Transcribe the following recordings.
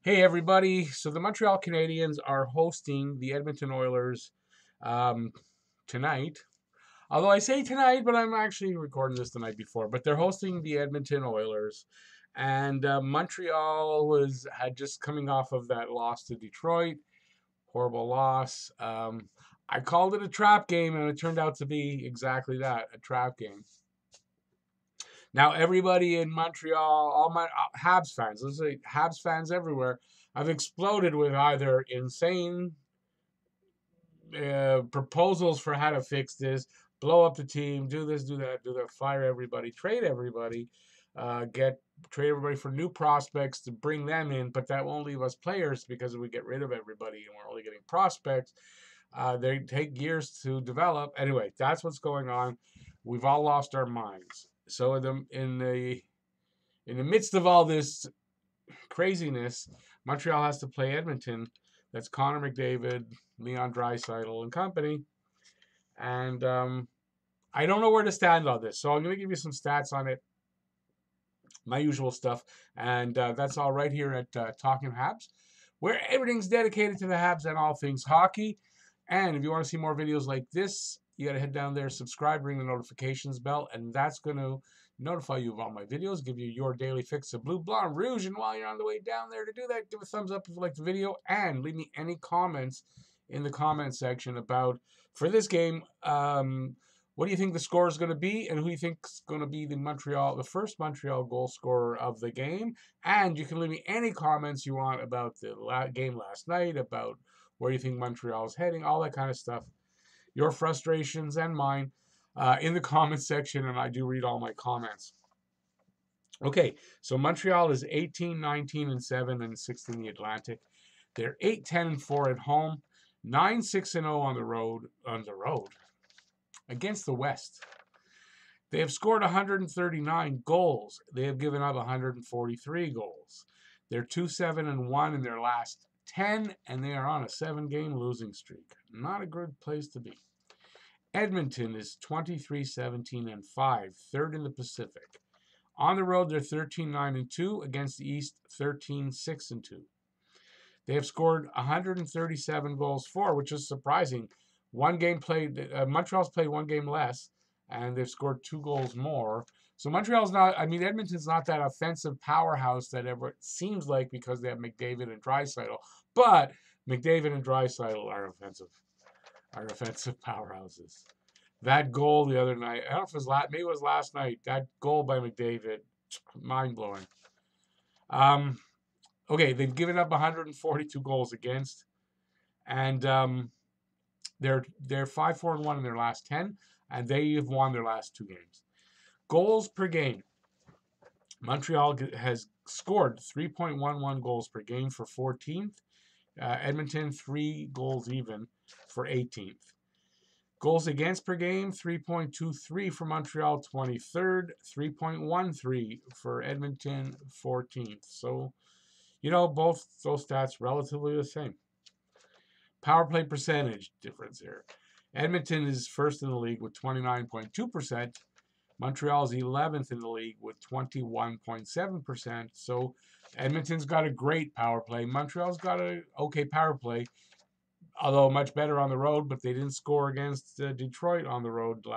Hey everybody! So the Montreal Canadiens are hosting the Edmonton Oilers um, tonight. Although I say tonight, but I'm actually recording this the night before. But they're hosting the Edmonton Oilers, and Montreal had just coming off of that loss to Detroit, horrible loss. I called it a trap game, and it turned out to be exactly that, a trap game. Now everybody in Montreal, all my Habs fans, let's say Habs fans everywhere, have exploded with either insane proposals for how to fix this, blow up the team, do this, do that, do that, fire everybody, trade everybody, get trade everybody for new prospects to bring them in, but that won't leave us players because if we get rid of everybody and we're only getting prospects, they take years to develop. Anyway, that's what's going on. We've all lost our minds. So in the midst of all this craziness, Montreal has to play Edmonton. That's Connor McDavid, Leon Draisaitl, and company. And I don't know where to stand on this, so I'm going to give you some stats on it, my usual stuff, and that's all right here at Talking Habs, where everything's dedicated to the Habs and all things hockey. And if you want to see more videos like this, you got to head down there, subscribe, ring the notifications bell, and that's going to notify you of all my videos, give you your daily fix of blue, blanc, rouge. And while you're on the way down there to do that, give a thumbs up if you like the video, and leave me any comments in the comment section about, for this game, what do you think the score is going to be, and who you think is going to be the first Montreal goal scorer of the game? And you can leave me any comments you want about the game last night, about where you think Montreal is heading, all that kind of stuff. Your frustrations and mine in the comments section, and I do read all my comments. Okay, so Montreal is 18, 19, and 7, and 6th in the Atlantic. They're 8, 10, and 4 at home, 9, 6, and 0 on the road against the West. They have scored 139 goals. They have given up 143 goals. They're 2, 7, and 1 in their last 10, and they are on a 7-game losing streak. Not a good place to be. Edmonton is 23, 17, and 5, third in the Pacific. On the road, they're 13, 9, and 2. Against the East, 13, 6, and 2. They have scored 137 goals for, which is surprising. One game played, Montreal's played one game less, and they've scored 2 goals more. So Edmonton's not that offensive powerhouse that ever seems like because they have McDavid and Draisaitl. But McDavid and Draisaitl are offensive powerhouses. That goal the other night, I don't know if it was maybe it was last night. That goal by McDavid, mind blowing. Okay, they've given up 142 goals against, and they're 5-4-1 in their last 10, and they have won their last 2 games. Goals per game. Montreal has scored 3.11 goals per game for 14th. Edmonton 3 goals even for 18th. Goals against per game, 3.23 for Montreal, 23rd, 3.13 for Edmonton, 14th. So, both those stats relatively the same. Power play percentage difference here. Edmonton is first in the league with 29.2%. Montreal is 11th in the league with 21.7%. So Edmonton's got a great power play. Montreal's got a okay power play, although much better on the road, but they didn't score against Detroit on the road 2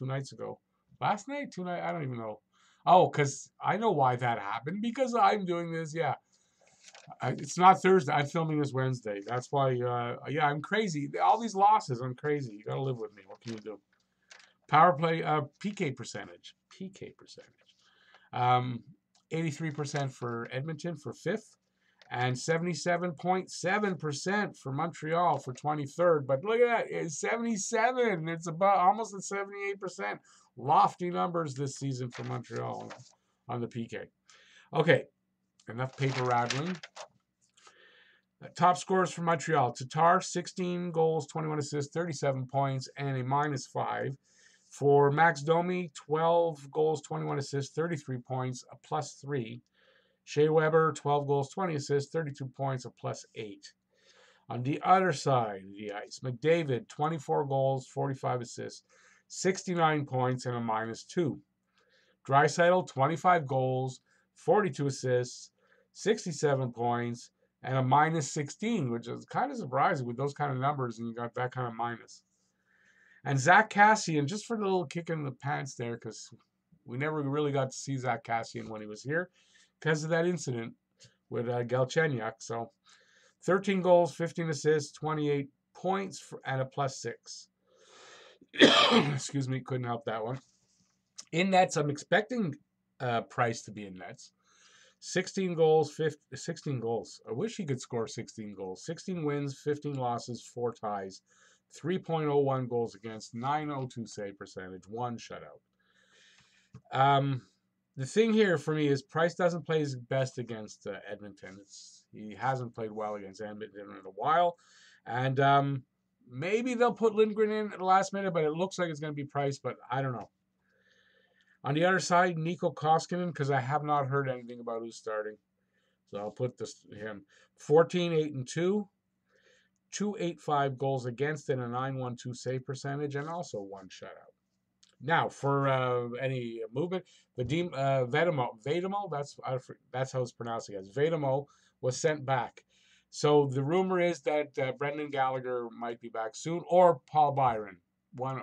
nights ago. Last night, 2 nights, I don't even know. Oh, because I know why that happened, because I'm doing this, yeah. It's not Thursday. I'm filming this Wednesday. That's why, I'm crazy. All these losses, I'm crazy. You got to live with me. What can you do? Power play, PK percentage. 83% for Edmonton for 5th, and 77.7% for Montreal for 23rd. But look at that, it's 77. It's about almost at 78%. Lofty numbers this season for Montreal on the PK. Okay, enough paper rattling. Top scorers for Montreal. Tatar, 16 goals, 21 assists, 37 points, and a -5. For Max Domi, 12 goals, 21 assists, 33 points, a +3. Shea Weber, 12 goals, 20 assists, 32 points, a +8. On the other side of the ice, McDavid, 24 goals, 45 assists, 69 points, and a -2. Draisaitl, 25 goals, 42 assists, 67 points, and a minus 16, which is kind of surprising with those kind of numbers, and you got that kind of minus. And Zach Cassian, just for the little kick in the pants there, because we never really got to see Zach Cassian when he was here because of that incident with Galchenyuk. So 13 goals, 15 assists, 28 points, and a +6. Excuse me, couldn't help that one. In nets, I'm expecting Price to be in nets. 16 goals, 16 goals. I wish he could score 16 goals. 16 wins, 15 losses, 4 ties, 3.01 goals against, 902 save percentage, 1 shutout. The thing here for me is Price doesn't play his best against Edmonton. He hasn't played well against Edmonton in a while. And maybe they'll put Lindgren in at the last minute, but it looks like it's going to be Price, but I don't know. On the other side, Nico Koskinen, because I have not heard anything about who's starting. So I'll put him. 14, 8, and 2. 285 goals against and a 912 save percentage, and also 1 shutout. Now, for any movement, Vedemo, that's how it's pronounced, guys. Vedemo was sent back. So the rumor is that Brendan Gallagher might be back soon, or Paul Byron,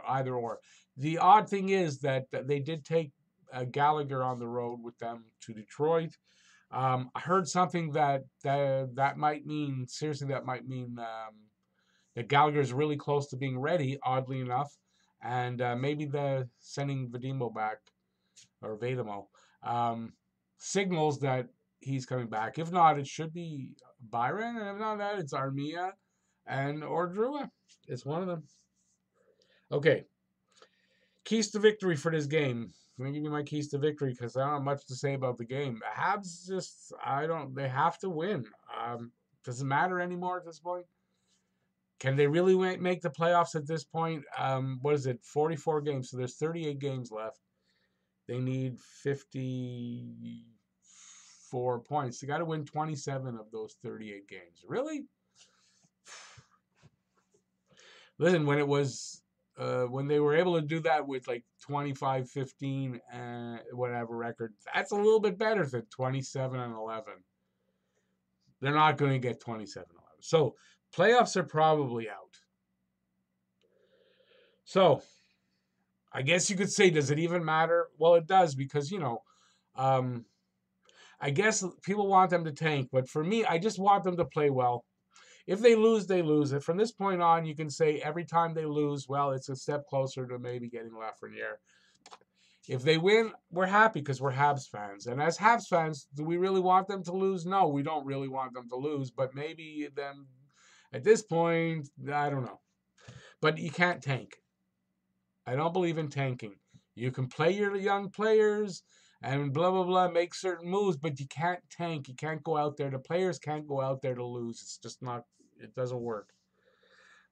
either or. The odd thing is that they did take Gallagher on the road with them to Detroit. I heard something that might mean, seriously, that that Gallagher is really close to being ready, oddly enough. And maybe the sending Vedemo back, or Vedemo, signals that he's coming back. If not, it should be Byron, and if not that, it's Armia or Drua. It's one of them. Okay. Keys to victory for this game. I'm going to give you my keys to victory because I don't have much to say about the game. The Habs they have to win. Doesn't matter anymore at this point. Can they really make the playoffs at this point? What is it? 44 games. So there's 38 games left. They need 54 points. They got to win 27 of those 38 games. Really? Listen, when it was when they were able to do that with like 25-15 and whatever record, that's a little bit better than 27-11. They're not going to get 27-11. So playoffs are probably out. So I guess you could say, does it even matter? Well, it does because, I guess people want them to tank. But for me, I just want them to play well. If they lose, they lose. And from this point on, you can say every time they lose, well, it's a step closer to maybe getting Lafreniere. If they win, we're happy because we're Habs fans. And as Habs fans, do we really want them to lose? No, we don't really want them to lose. But maybe then at this point, I don't know. But you can't tank. I don't believe in tanking. You can play your young players and blah, blah, blah, make certain moves, but you can't tank. You can't go out there. The players can't go out there to lose. It's just not, it doesn't work.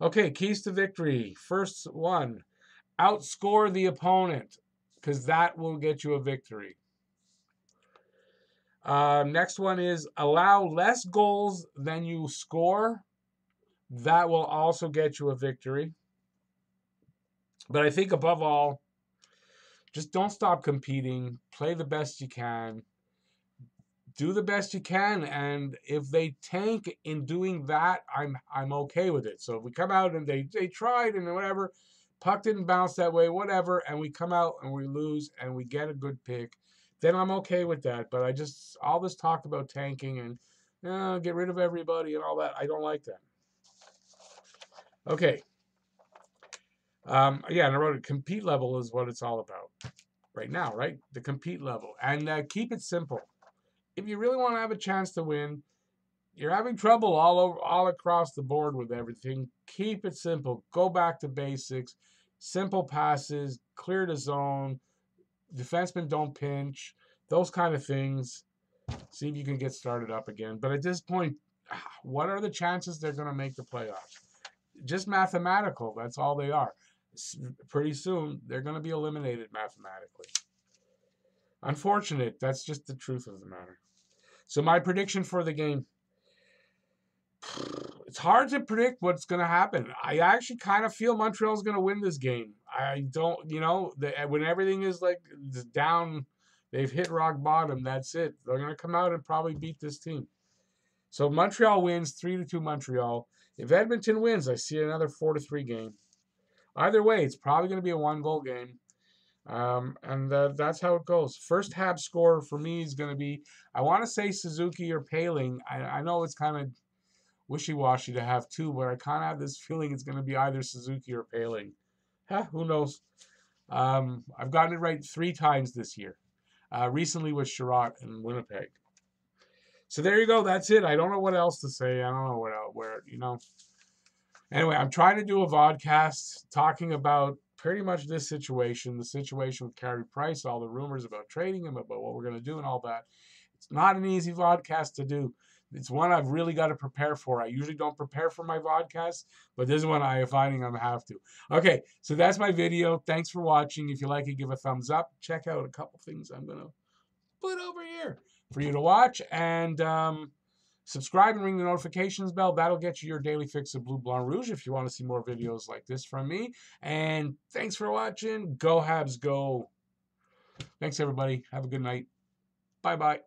Okay, keys to victory. First one, outscore the opponent, because that will get you a victory. Next one is allow less goals than you score. That will also get you a victory. But I think above all, just don't stop competing. Play the best you can. Do the best you can. And if they tank in doing that, I'm okay with it. So if we come out and they tried and whatever, puck didn't bounce that way, whatever, and we come out and we lose and we get a good pick, then I'm okay with that. But all this talk about tanking and get rid of everybody and all that, I don't like that. Okay. And I wrote it. Compete level is what it's all about right now, right? The compete level. And keep it simple. If you really want to have a chance to win, you're having trouble all across the board with everything. Keep it simple. Go back to basics. Simple passes, clear the zone, defensemen don't pinch, those kind of things. See if you can get started up again. But at this point, what are the chances they're going to make the playoffs? Just mathematical. That's all they are. Pretty soon, they're going to be eliminated mathematically. Unfortunate. That's just the truth of the matter. So my prediction for the game. It's hard to predict what's going to happen. I actually kind of feel Montreal's going to win this game. I don't, when everything is like down They've hit rock bottom. That's it. They're going to come out and probably beat this team. So Montreal wins 3-2 Montreal. If Edmonton wins, I see another 4-3 game. Either way, it's probably going to be a 1-goal game. And that's how it goes. First Habs score for me is going to be, I want to say Suzuki or Paling. I know it's kind of wishy-washy to have two, but I kind of have this feeling it's going to be either Suzuki or Paling. Who knows? I've gotten it right 3 times this year. Recently with Sherratt in Winnipeg. So there you go. That's it. I don't know what else to say. I don't know where. Anyway, I'm trying to do a vodcast talking about pretty much this situation, the situation with Carey Price, all the rumors about trading him, about what we're going to do and all that. It's not an easy vodcast to do. It's one I've really got to prepare for. I usually don't prepare for my vodcasts, but this is one I'm finding I have to. Okay, so that's my video. Thanks for watching. If you like it, give a thumbs up. Check out a couple things I'm going to put over here for you to watch. And subscribe and ring the notifications bell. That'll get you your daily fix of Blue Blanc Rouge if you want to see more videos like this from me. And thanks for watching. Go Habs, go. Thanks, everybody. Have a good night. Bye-bye.